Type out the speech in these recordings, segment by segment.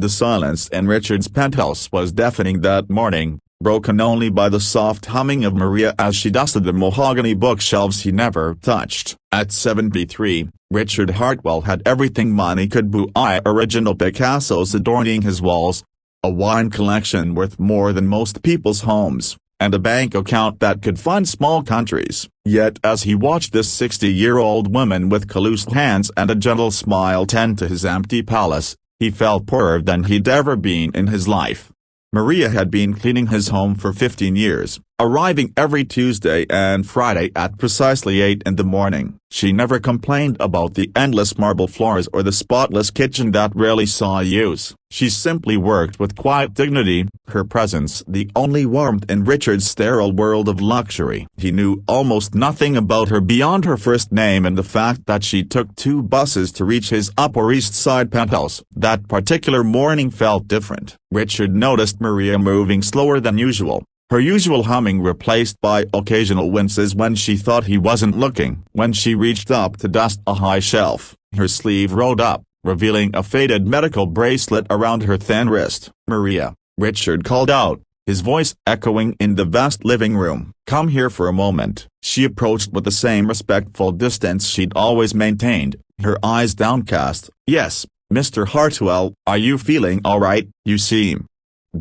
The silence in Richard's penthouse was deafening that morning, broken only by the soft humming of Maria as she dusted the mahogany bookshelves he never touched. At 73, Richard Hartwell had everything money could buy: original Picassos adorning his walls, a wine collection worth more than most people's homes, and a bank account that could fund small countries. Yet as he watched this 60-year-old woman with calloused hands and a gentle smile tend to his empty palace, he felt poorer than he'd ever been in his life. Maria had been cleaning his home for 15 years, arriving every Tuesday and Friday at precisely 8 in the morning. She never complained about the endless marble floors or the spotless kitchen that rarely saw use. She simply worked with quiet dignity, her presence the only warmth in Richard's sterile world of luxury. He knew almost nothing about her beyond her first name and the fact that she took 2 buses to reach his Upper East Side penthouse. That particular morning felt different. Richard noticed Maria moving slower than usual, her usual humming replaced by occasional winces when she thought he wasn't looking. When she reached up to dust a high shelf, her sleeve rolled up, revealing a faded medical bracelet around her thin wrist. "Maria," Richard called out, his voice echoing in the vast living room. "Come here for a moment." She approached with the same respectful distance she'd always maintained, her eyes downcast. "Yes, Mr. Hartwell, are you feeling all right? You seem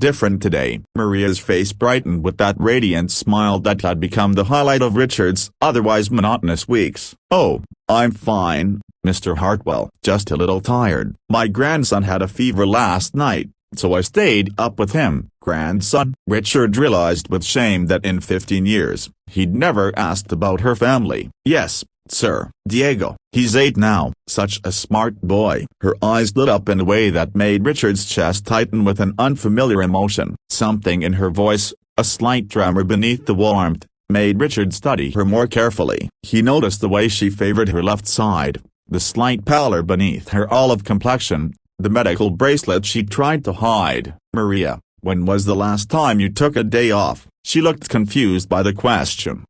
different today." Maria's face brightened with that radiant smile that had become the highlight of Richard's otherwise monotonous weeks. "Oh, I'm fine, Mr. Hartwell. Just a little tired. My grandson had a fever last night, so I stayed up with him." Grandson? Richard realized with shame that in 15 years, he'd never asked about her family. "Yes, sir. Diego. He's 8 now." Such a smart boy. Her eyes lit up in a way that made Richard's chest tighten with an unfamiliar emotion. Something in her voice, a slight tremor beneath the warmth, made Richard study her more carefully. He noticed the way she favored her left side, the slight pallor beneath her olive complexion, the medical bracelet she tried to hide. "Maria, when was the last time you took a day off?" She looked confused by the question.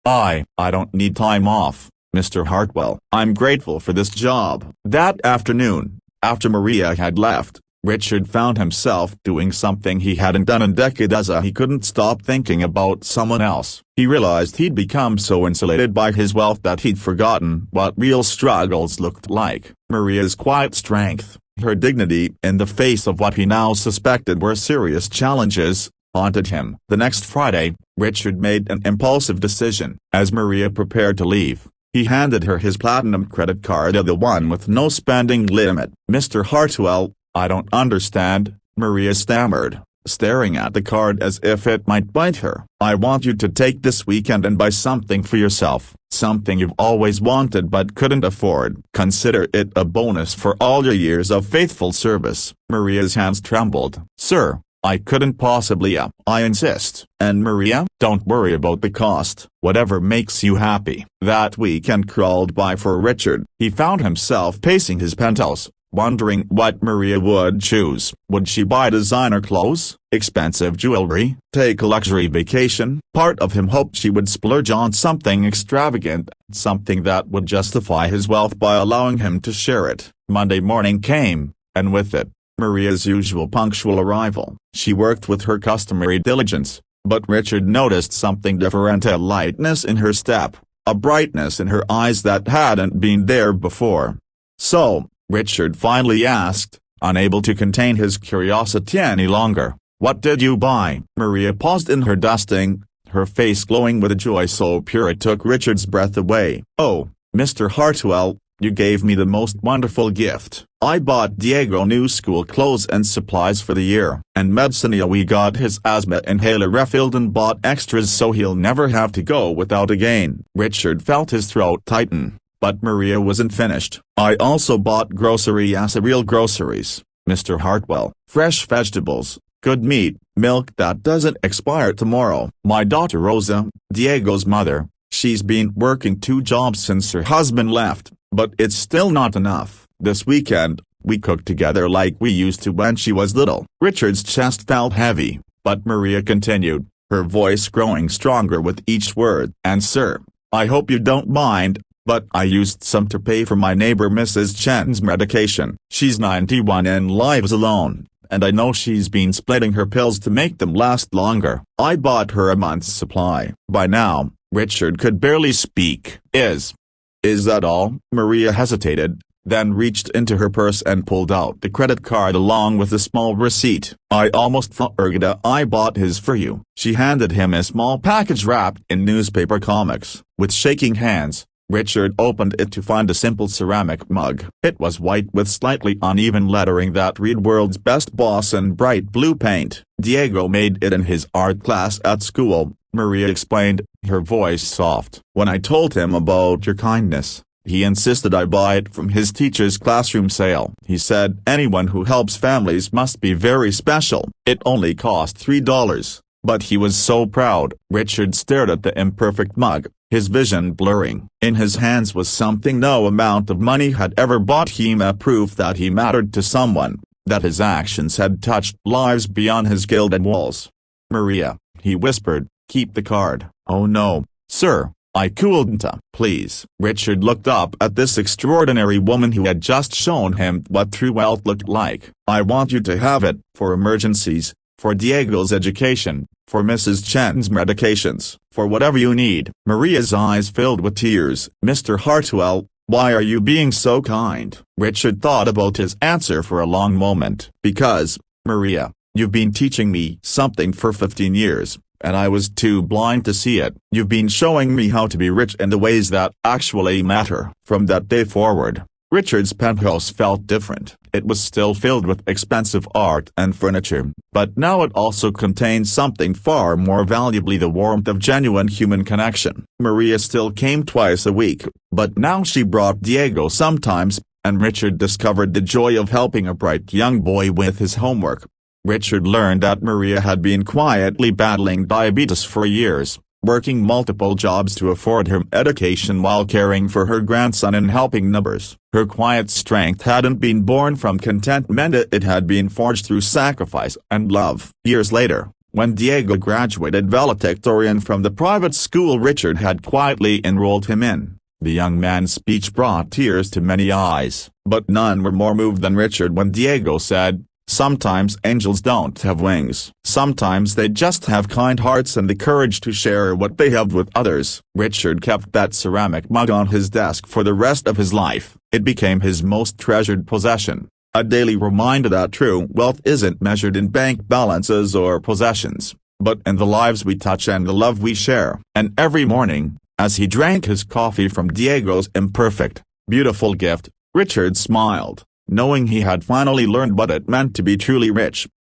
I don't need time off, Mr. Hartwell. I'm grateful for this job." That afternoon, after Maria had left, Richard found himself doing something he hadn't done in decades. He couldn't stop thinking about someone else. He realized he'd become so insulated by his wealth that he'd forgotten what real struggles looked like. Maria's quiet strength, her dignity in the face of what he now suspected were serious challenges, haunted him. The next Friday, Richard made an impulsive decision. As Maria prepared to leave, he handed her his platinum credit card, the one with no spending limit. "Mr. Hartwell, I don't understand," Maria stammered, staring at the card as if it might bite her. "I want you to take this weekend and buy something for yourself, something you've always wanted but couldn't afford. Consider it a bonus for all your years of faithful service." Maria's hands trembled. "Sir, I couldn't possibly. I insist." "And Maria, don't worry about the cost. Whatever makes you happy." That weekend crawled by for Richard. He found himself pacing his penthouse, wondering what Maria would choose. Would she buy designer clothes, expensive jewelry, take a luxury vacation? Part of him hoped she would splurge on something extravagant, something that would justify his wealth by allowing him to share it. Monday morning came, and with it, Maria's usual punctual arrival. She worked with her customary diligence, but Richard noticed something different: a lightness in her step, a brightness in her eyes that hadn't been there before. "So," Richard finally asked, unable to contain his curiosity any longer, "what did you buy?" Maria paused in her dusting, her face glowing with a joy so pure it took Richard's breath away. "Oh, Mr. Hartwell, you gave me the most wonderful gift. I bought Diego new school clothes and supplies for the year. And Medicine, we got his asthma inhaler refilled and bought extras so he'll never have to go without again." Richard felt his throat tighten, but Maria wasn't finished. "I also bought groceries, real groceries, Mr. Hartwell. Fresh vegetables, good meat, milk that doesn't expire tomorrow. My daughter Rosa, Diego's mother, she's been working 2 jobs since her husband left, but it's still not enough. This weekend, we cooked together like we used to when she was little." Richard's chest felt heavy, but Maria continued, her voice growing stronger with each word. "And sir, I hope you don't mind, but I used some to pay for my neighbor Mrs. Chen's medication. She's 91 and lives alone, and I know she's been splitting her pills to make them last longer. I bought her a month's supply." By now, Richard could barely speak. Is that all?" Maria hesitated, then reached into her purse and pulled out the credit card along with a small receipt. "I almost forgot I bought his for you." She handed him a small package wrapped in newspaper comics. With shaking hands, Richard opened it to find a simple ceramic mug. It was white with slightly uneven lettering that read "World's Best Boss" in bright blue paint. "Diego made it in his art class at school," Maria explained, her voice soft. "When I told him about your kindness, he insisted I buy it from his teacher's classroom sale. He said anyone who helps families must be very special." It only cost $3, but he was so proud. Richard stared at the imperfect mug, his vision blurring. In his hands was something no amount of money had ever bought him, a proof that he mattered to someone, that his actions had touched lives beyond his gilded walls. "Maria," he whispered, "keep the card." "Oh no, sir, I couldn't." "Please." Richard looked up at this extraordinary woman who had just shown him what true wealth looked like. "I want you to have it, for emergencies, for Diego's education, for Mrs. Chen's medications, for whatever you need." Maria's eyes filled with tears. "Mr. Hartwell, why are you being so kind?" Richard thought about his answer for a long moment. "Because, Maria, you've been teaching me something for 15 years. And I was too blind to see it. You've been showing me how to be rich in the ways that actually matter." From that day forward, Richard's penthouse felt different. It was still filled with expensive art and furniture, but now it also contained something far more valuable: the warmth of genuine human connection. Maria still came twice a week, but now she brought Diego sometimes, and Richard discovered the joy of helping a bright young boy with his homework. Richard learned that Maria had been quietly battling diabetes for years, working multiple jobs to afford her education while caring for her grandson and helping neighbors. Her quiet strength hadn't been born from contentment, it had been forged through sacrifice and love. Years later, when Diego graduated valedictorian from the private school Richard had quietly enrolled him in, the young man's speech brought tears to many eyes. But none were more moved than Richard when Diego said, "Sometimes angels don't have wings. Sometimes they just have kind hearts and the courage to share what they have with others." Richard kept that ceramic mug on his desk for the rest of his life. It became his most treasured possession, a daily reminder that true wealth isn't measured in bank balances or possessions, but in the lives we touch and the love we share. And every morning, as he drank his coffee from Diego's imperfect, beautiful gift, Richard smiled, knowing he had finally learned what it meant to be truly rich.